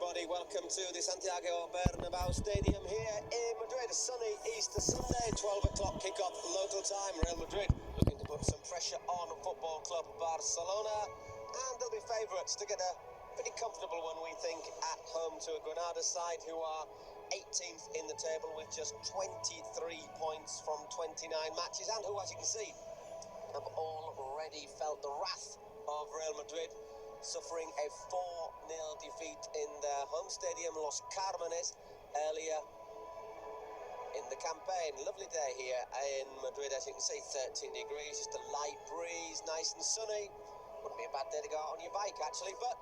everybody, welcome to the Santiago Bernabeu Stadium here in Madrid. A sunny Easter Sunday, 12 o'clock kick-off local time. Real Madrid looking to put some pressure on Football Club Barcelona, and they'll be favourites to get a pretty comfortable one, we think, at home to a Granada side who are 18th in the table with just 23 points from 29 matches, and who, as you can see, have already felt the wrath of Real Madrid, suffering a 4-0 defeat in their home stadium, Los Carmenes, earlier in the campaign. Lovely day here in Madrid, as you can see, 13 degrees, just a light breeze, nice and sunny. Wouldn't be a bad day to go out on your bike, actually, but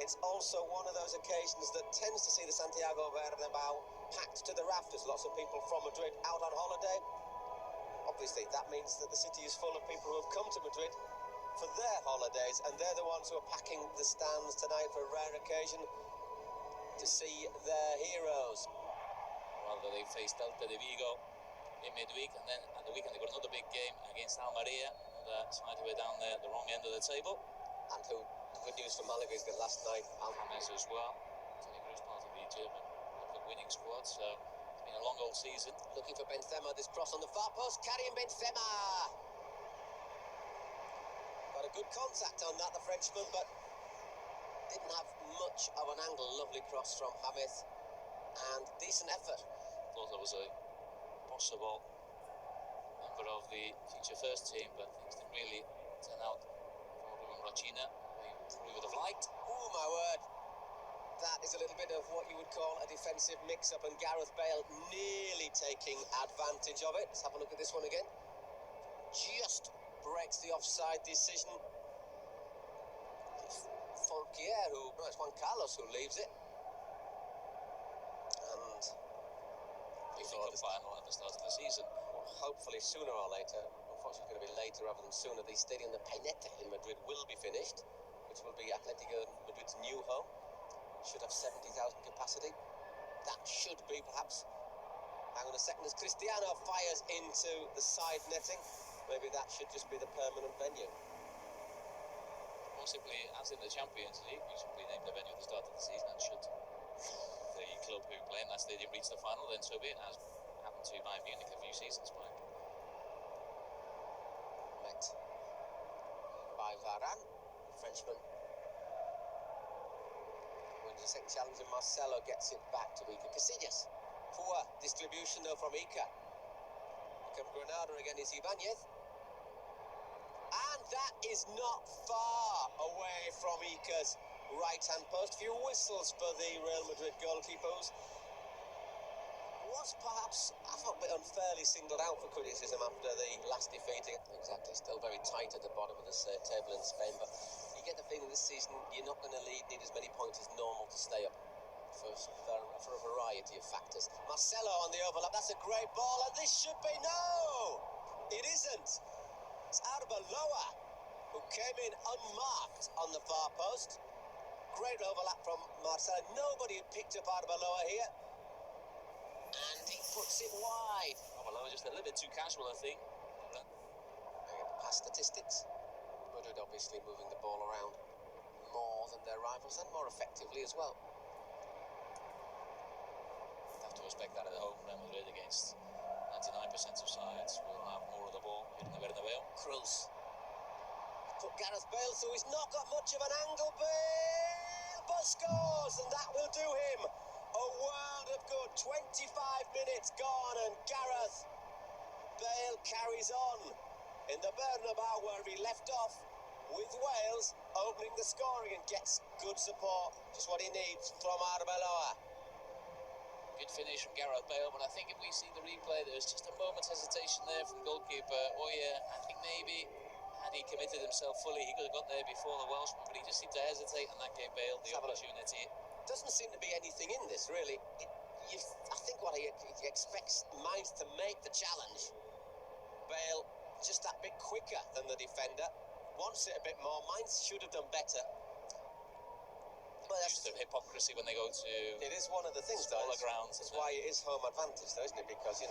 it's also one of those occasions that tends to see the Santiago Bernabeu packed to the rafters. Lots of people from Madrid out on holiday. Obviously, that means that the city is full of people who have come to Madrid for their holidays, and they're the ones who are packing the stands tonight for a rare occasion to see their heroes. Well, they faced Celta de Vigo in midweek, and then at the weekend they got another big game against Almeria, the side who were down there at the wrong end of the table. And who, the good news for Malaga is that last night Almeria as well. Tony Cruz part of the German winning squad, so it's been a long old season. Looking for Benzema, this cross on the far post, carrying Benzema. Got a good contact on that, the Frenchman, but didn't have much of an angle. Lovely cross from James, and decent effort. Thought there was a possible member of the future first team, but things didn't really turn out for Ruben Rachina. We would have liked. Oh my word, that is a little bit of what you would call a defensive mix-up, and Gareth Bale nearly taking advantage of it. Let's have a look at this one again. Just breaks the offside decision. It's Juan Carlos who leaves it. And before the final at the start of the season. Well, hopefully sooner or later. Unfortunately, it's going to be later rather than sooner. The Stadium de Peineta in Madrid will be finished, which will be Atletico Madrid's new home. Should have 70,000 capacity. That should be perhaps. Hang on a second, as Cristiano fires into the side netting. Maybe that should just be the permanent venue. Possibly, as in the Champions League, we simply named the venue at the start of the season, and should the club who play in that stadium reach the final, then so be it, as happened to Bayern Munich a few seasons back. Met by Varane, the Frenchman. Wins the second challenge, and Marcelo gets it back to Iker Casillas. Poor distribution though from Iker. From Granada again is Ibanez. And that is not far away from Iker's right-hand post. Few whistles for the Real Madrid goalkeepers. Was perhaps, I thought, a bit unfairly singled out for criticism after the last defeat. Exactly, still very tight at the bottom of the table in Spain, but you get the feeling this season you're not going to need as many points as normal to stay up. For a variety of factors. Marcelo on the overlap, that's a great ball, and this should be no! It isn't. It's Arbeloa who came in unmarked on the far post. Great overlap from Marcelo. Nobody had picked up Arbeloa here. And he puts it wide. Arbeloa just a little bit too casual, I think. Past statistics. Madrid obviously moving the ball around more than their rivals, and more effectively as well. To respect that at home. Real Madrid against 99% of sides will have more of the ball here in the Bernabeu. Cruz put Gareth Bale through. He's not got much of an angle. Bale but scores, and that will do him a world of good. 25 minutes gone, and Gareth Bale carries on in the Bernabeu where he left off, with Wales opening the scoring, and gets good support, just what he needs from Arbeloa. Good finish from Gareth Bale, but I think if we see the replay, there's just a moment's hesitation there from goalkeeper Oya. I think maybe had he committed himself fully, he could have got there before the Welshman, but he just seemed to hesitate, and that gave Bale the opportunity. Doesn't seem to be anything in this, really. I think what he expects Mainz to make the challenge. Bale just that bit quicker than the defender. Wants it a bit more. Mainz should have done better. Well, that's the hypocrisy when they go to. It is one of the things, smaller grounds. That's why it is home advantage, though, isn't it? Because if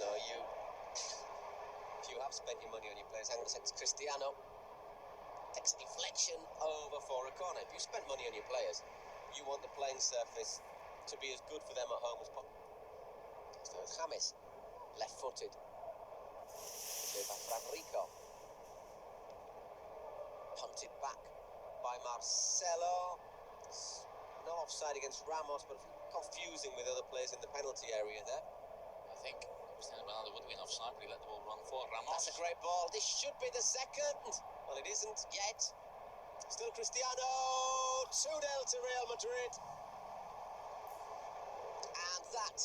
you have spent your money on your players, hang on a second, Cristiano takes a deflection over for a corner. If you spent money on your players, you want the playing surface to be as good for them at home as possible. So James, left-footed. Rico. Punted back by Marcelo. No offside against Ramos, but confusing with other players in the penalty area there. I think Cristiano Ronaldo would have been offside, but he let the ball run for Ramos. That's a great ball. This should be the second. Well, it isn't yet. Still Cristiano. 2-0 to Real Madrid. And that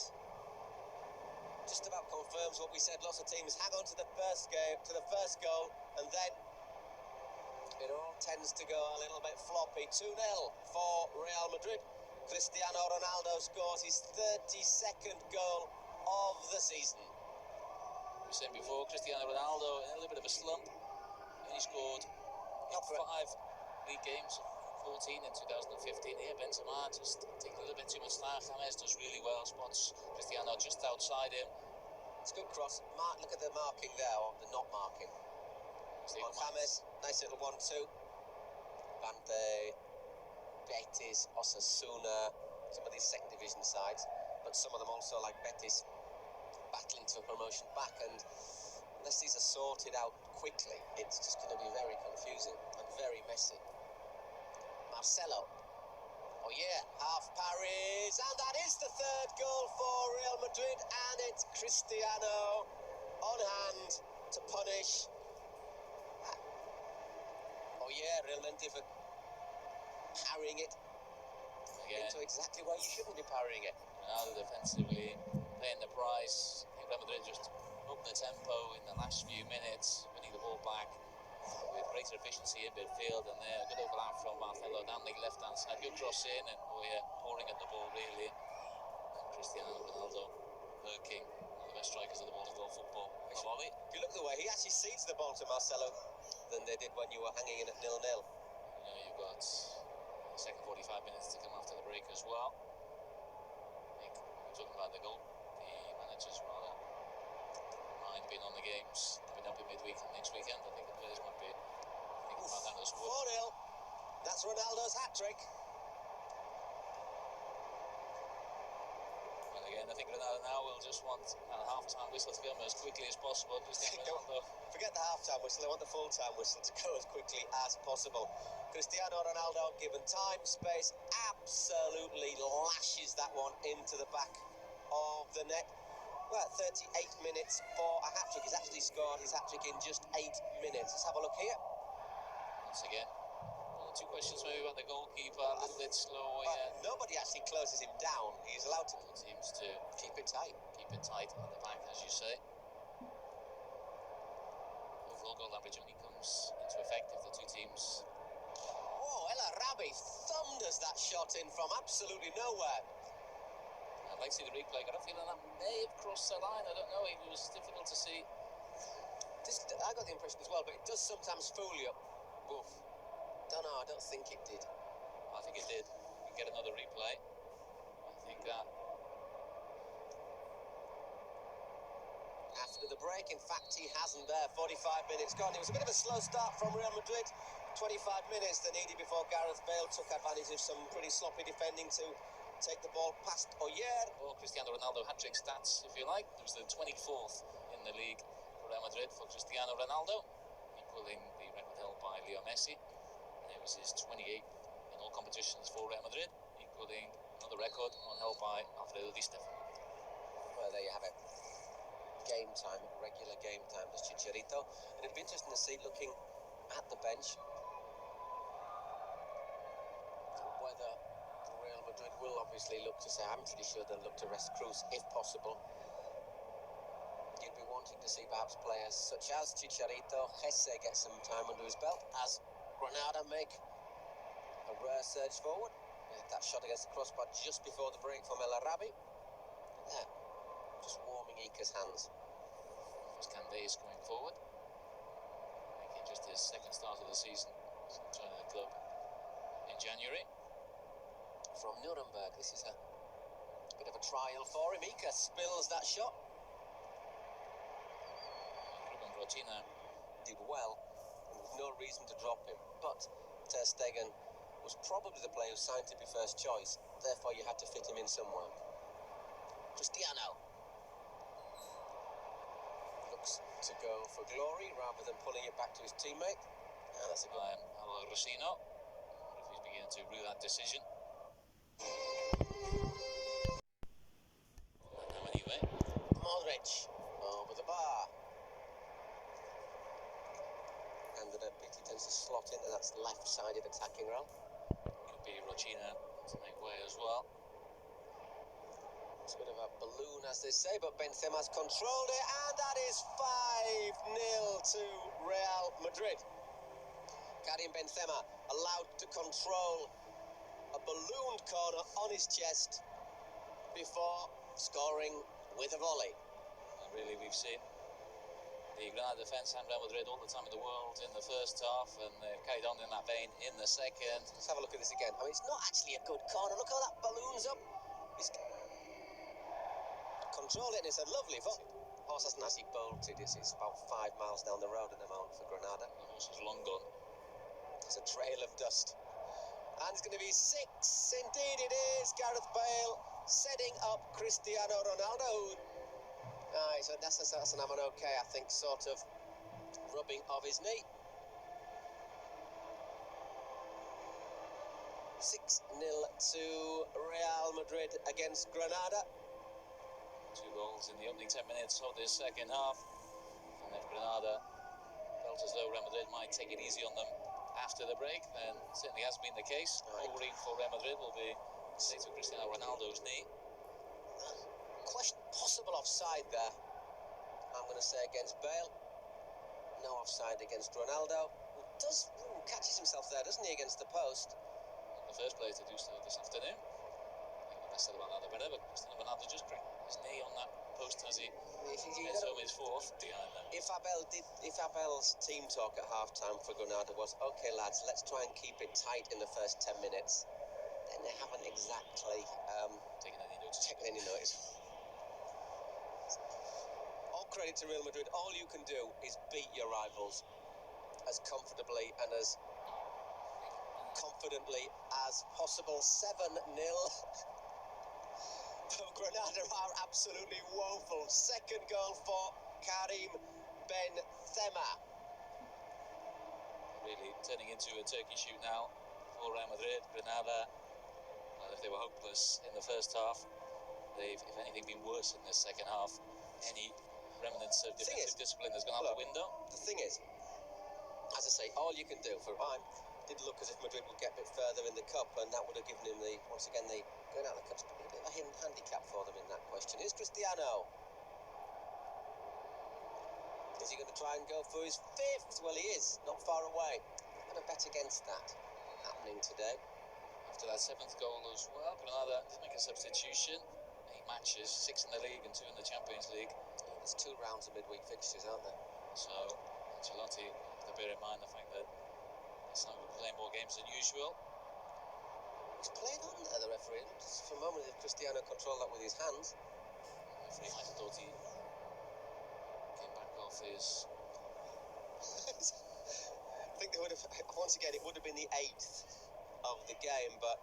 just about confirms what we said. Lots of teams hang on to the first goal, and then it all tends to go a little bit floppy. 2-0 for Real Madrid. Cristiano Ronaldo scores his 32nd goal of the season. We were saying before, Cristiano Ronaldo in a little bit of a slump. He scored 5 league games, 14 in 2015. Here, Benzema just taking a little bit too much time. James does really well, spots Cristiano just outside him. It's a good cross. Look at the marking there, or the not marking. On James, nice little 1-2. Levante, Betis, Osasuna, some of these second division sides, but some of them also, like Betis, battling for promotion back, and unless these are sorted out quickly, it's just going to be very confusing and very messy. Marcelo. Oh yeah, half parries, and that is the third goal for Real Madrid, and it's Cristiano on hand to punish. Oh yeah, Realmente for parrying it into exactly where you shouldn't be parrying it. Ronaldo defensively paying the price. I think Real Madrid just upped the tempo in the last few minutes, winning the ball back with greater efficiency in midfield, and there a good overlap from Marcelo down the left-hand side. Good cross in, and pouring at the ball really. And Cristiano Ronaldo lurking, one of the best strikers of the world football. Volley. If you look the way he actually cedes the ball to Marcelo than they did when you were hanging in at 0-0. You've got the second 45 minutes to come after the break as well. I think we're talking about the goal. The managers rather mind being on the games coming up in midweek and next weekend. I think the players might be thinking about that as well. 4-0. That's Ronaldo's hat-trick. Well, again, I think Ronaldo now will just want a half-time whistle to come as quickly as possible. Cristiano Ronaldo. Forget the half-time whistle. I want the full-time whistle to go as quickly as possible. Cristiano Ronaldo, given time, space, absolutely lashes that one into the back of the net. Well, 38 minutes for a hat-trick. He's actually scored his hat-trick in just 8 minutes. Let's have a look here. Once again, one or two questions maybe about the goalkeeper. A little bit slow. Nobody actually closes him down. He's allowed to. Seems to keep it tight. Keep it tight at the back, as you say. Overall goal average only comes into effect if the two teams. Whoa, El Arabi thunders that shot in from absolutely nowhere. I'd like to see the replay. Got a feeling that may have crossed the line. I don't know. It was difficult to see. I got the impression as well, but it does sometimes fool you. Oof. Don't know. I don't think it did. I think it did. We can get another replay. I think that. After the break, in fact, he hasn't there. 45 minutes gone. It was a bit of a slow start from Real Madrid. 25 minutes they needed before Gareth Bale took advantage of some pretty sloppy defending to take the ball past Oyer. Well, Cristiano Ronaldo hat-trick stats, if you like. It was the 24th in the league for Real Madrid for Cristiano Ronaldo, equaling the record held by Leo Messi. And it was his 28th in all competitions for Real Madrid, equaling another record held by Alfredo Di Stefano. Well, there you have it. Game time, regular game time, there's Chicharito. And it'd be interesting to see, looking at the bench, whether Real Madrid will obviously look to say, I'm pretty sure they'll look to rest Cruz if possible. You'd be wanting to see perhaps players such as Chicharito, Jesse get some time under his belt as Granada make a rare surge forward. That shot against the crossbar just before the break from El Arabi. There, just warming Ika's hands. Kande is coming forward, making just his second start of the season since joining the club in January. From Nuremberg, this is a bit of a trial for him. Ika spills that shot. Ruben Brotina did well, and with no reason to drop him. But Ter Stegen was probably the player who signed to be first choice. Therefore, you had to fit him in somewhere. Cristiano looks to go for glory rather than pulling it back to his teammate. And that's a good Rosino. If he's beginning to rue that decision. Anyway. Modric over the bar. And the bit he tends to slot into that left-sided attacking role. Could be Rocina to make way as well. It's a bit of a balloon, as they say, but Benzema's controlled it, and that is 5-0 to Real Madrid. Karim Benzema allowed to control a ballooned corner on his chest before scoring with a volley. And really, we've seen the Granada defence and Real Madrid all the time in the world in the first half, and they've carried on in that vein in the second. Let's have a look at this again. I mean, it's not actually a good corner. Look how that balloon's up. He's controlled it, and it's a lovely volley. The horse hasn't actually bolted. It's about 5 miles down the road at the moment for Granada. The horse is long gone. There's a trail of dust. And it's going to be 6. Indeed it is. Gareth Bale setting up Cristiano Ronaldo. So that's an okay, I think, sort of rubbing of his knee. 6-0 to Real Madrid against Granada. 2 goals in the opening 10 minutes of this second half. And if Granada felt as though Real Madrid might take it easy on them after the break, then certainly has been the case. Scoring for Real Madrid will be to Cristiano Ronaldo's knee. Possible offside there, I'm going to say, against Bale. No offside against Ronaldo. Catches himself there, doesn't he, against the post? The first player to do so this afternoon. I think the best said about that the better, but Cristiano Ronaldo just cracked his knee on that post as he heads home his 4th behind them. If Abel's team talk at half-time for Granada was, OK, lads, let's try and keep it tight in the first 10 minutes, then they haven't exactly taken any notice. All credit to Real Madrid. All you can do is beat your rivals as comfortably and as confidently as possible. 7-0. Granada are absolutely woeful. Second goal for Karim Benzema. Really turning into a turkey shoot now for Real Madrid. Granada, well, if they were hopeless in the first half, they've, if anything, been worse in this second half. Any remnants of defensive discipline has gone out the window. The thing is, as I say, all you can do for did look as if Madrid would get a bit further in the cup, and that would have given him once again going out of the cup's a bit of a hidden handicap for them in that question. Is Cristiano? Is he going to try and go for his 5th? Well, he is, not far away. I'm going to bet against that happening today. After that 7th goal as well, Granada did make a substitution. 8 matches, 6 in the league and 2 in the Champions League. Yeah, there's 2 rounds of midweek fixtures, aren't there? So Ancelotti has to bear in mind the fact that he's not playing more games than usual. He's played on there, the referee. Just for a moment, if Cristiano controlled that with his hands. The referee might have thought he came back off his... I think they would have, once again, it would have been the 8th of the game, but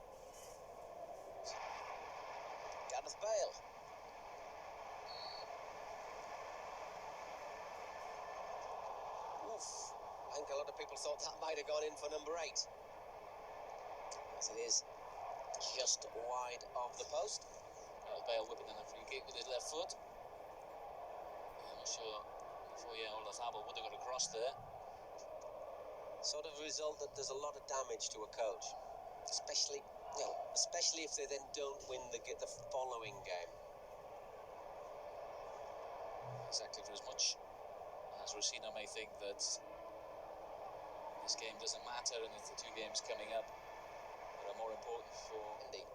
Gareth Bale. Oof. I think a lot of people thought that might have gone in for number 8. As it is just wide of the post. Bale whipping in a free kick with his left foot. I'm not sure Olazabal would have got across there. Sort of a result that does a lot of damage to a coach, especially if they then don't win the following game. Exactly, for as much as Rosino may think that this game doesn't matter and it's the 2 games coming up that are more important for... Indeed.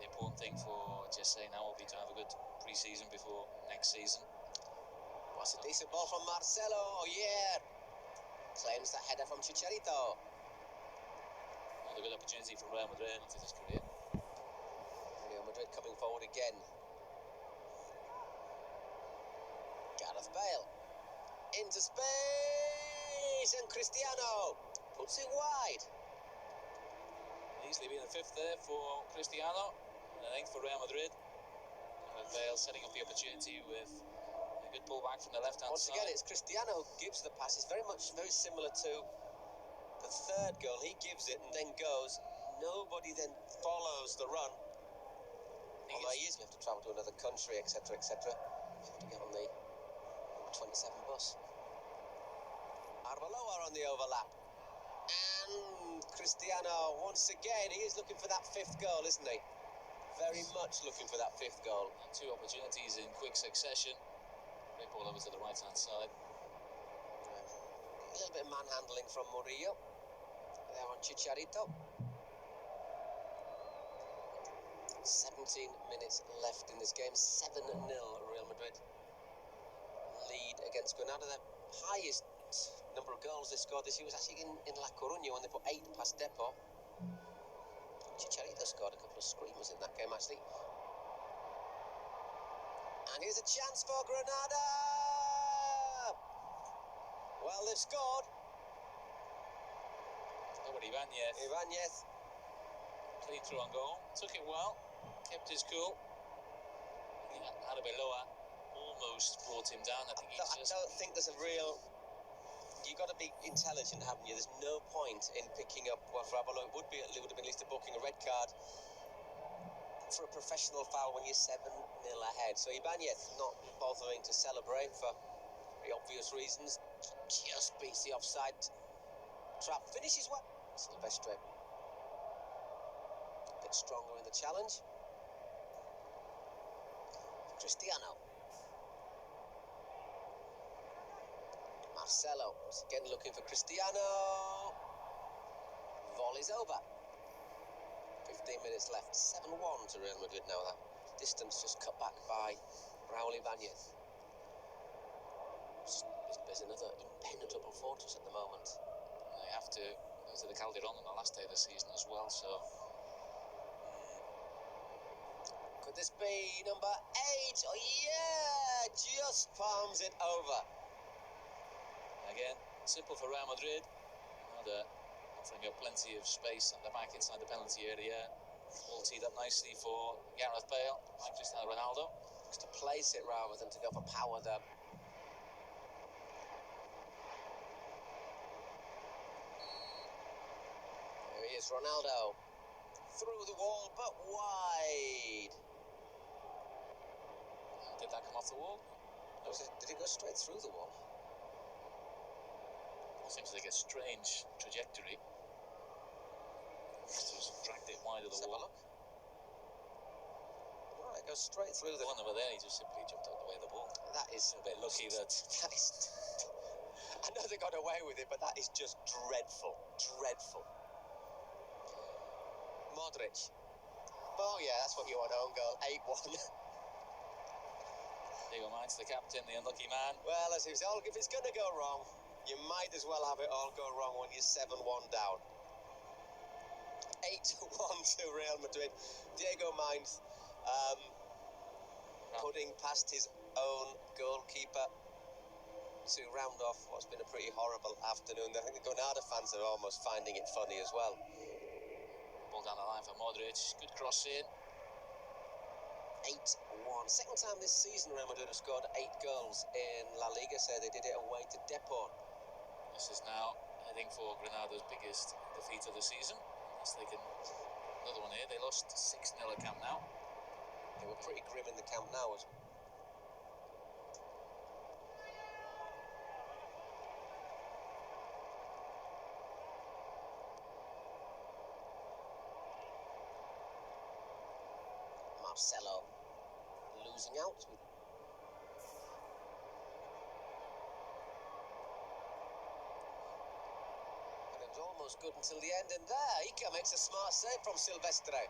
The important thing for Jesse now will be to have a good pre-season before next season. Was a decent ball from Marcelo. Yeah. Claims that header from Chicharito. Another good opportunity for Real Madrid into his career. Real Madrid coming forward again. Gareth Bale. Into space, and Cristiano puts it wide. Easily being the fifth there for Cristiano, and I think for Real Madrid. Bale setting up the opportunity with a good pullback from the left-hand side. Once again, it's Cristiano who gives the pass. It's very similar to the third goal. He gives it and then goes. Nobody then follows the run. Although he is going to have to travel to another country, etc., etc. You have to get on the 27 bus. Arbeloa on the overlap. And Cristiano, once again, he is looking for that fifth goal, isn't he? Very much looking for that fifth goal. And two opportunities in quick succession. Great ball over to the right-hand side. A little bit of manhandling from Murillo. There on Chicharito. 17 minutes left in this game. 7-0 Real Madrid lead against Granada. The highest number of goals they scored this year was actually in La Coruña when they put 8 past Depot. Chicharito scored a couple of screamers in that game actually. And here's a chance for Granada. Well, they've scored. Over Ibanez. Ibanez. Clean through on goal. Took it well. Kept his cool. Arbeloa almost brought him down. I don't think there's a real... You've got to be intelligent, haven't you? There's no point in picking up... Well, for Arbeloa, it would have been at least a booking a red card for a professional foul when you're 7-0 ahead. So Ibanez not bothering to celebrate for very obvious reasons. Just beats the offside trap. Finishes well. Silvestre. A bit stronger in the challenge. Cristiano. Marcelo, once again looking for Cristiano. Volley's over. 15 minutes left. 7-1 to Real Madrid now. That distance just cut back by Raúl Ibanez. There's another impenetrable fortress at the moment. They have to go to the Calderon on the last day of the season as well, so... Could this be number 8? Oh, yeah! Just palms it over. Again, simple for Real Madrid. Offering up plenty of space at the back inside the penalty area. All teed up nicely for Gareth Bale and Cristiano Ronaldo. Just to place it rather than to go for power there. There he is, Ronaldo. Through the wall, but wide. Did that come off the wall? Did it go straight through the wall? Seems like a strange trajectory. Just dragged it wide of the wall. Have a look. Right, it goes straight through the... one over there, he just simply jumped out the way of the ball. That is a bit lucky that... That is... I know they got away with it, but that is just dreadful. Dreadful. Modric. Oh, yeah, that's what you want, own goal. 8-1. Diego Mines, the captain, the unlucky man. Well, if it's going to go wrong, you might as well have it all go wrong when you're 7-1 down. 8-1 to Real Madrid. Diego Mines putting past his own goalkeeper to round off what's been a pretty horrible afternoon. I think the Granada fans are almost finding it funny as well. Ball down the line for Modric. Good cross in. 8-1. Second time this season Real Madrid have scored 8 goals in La Liga. So they did it away to Depot. This is now heading for Granada's biggest defeat of the season. Unless they can... Another one here. They lost 6-0 at Camp Nou. They were pretty grim in the Camp Nou. Marcelo losing out. And it was almost good until the end, and there Ica makes a smart save from Silvestre.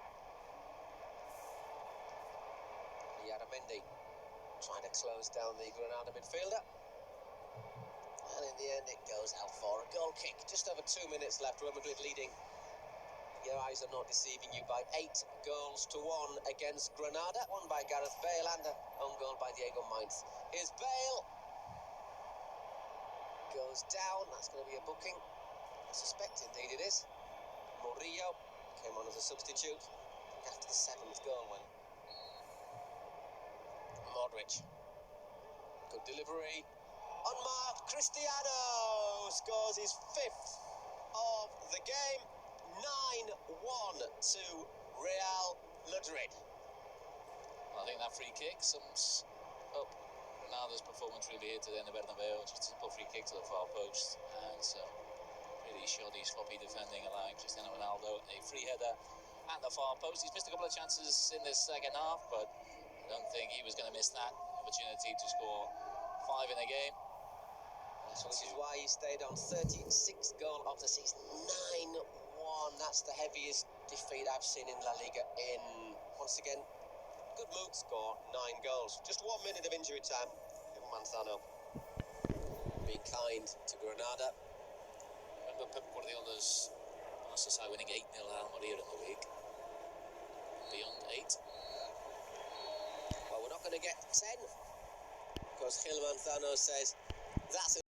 Yaramendi trying to close down the Granada midfielder. And in the end it goes out for a goal kick. Just over 2 minutes left. Real Madrid leading. Your eyes are not deceiving you by 8 goals to 1 against Granada. One by Gareth Bale and an own goal by Diego Mines. Here's Bale. Goes down. That's going to be a booking. I suspect indeed it is. Murillo. Came on as a substitute after the 7th goal when Modric. Good delivery. Unmarked, Cristiano scores his 5th of the game. 9-1 to Real Madrid. I think that free kick sums up Ronaldo's performance really here today in the Bernabeu. Just a simple free kick to the far post and some really shoddy, sloppy defending, allowing Cristiano Ronaldo a free header at the far post. He's missed a couple of chances in this second half, but I don't think he was going to miss that opportunity to score 5 in a game. So this is why he stayed on. 36th goal of the season. 9-1. That's the heaviest defeat I've seen in La Liga in, once again, good mood score, 9 goals. Just 1 minute of injury time. Manzano being kind to Granada. Remember Pep Guardiola's Barca side winning 8-0 at Almeria in the week. Beyond 8. Well, we're not going to get 10 because Gil Manzano says that's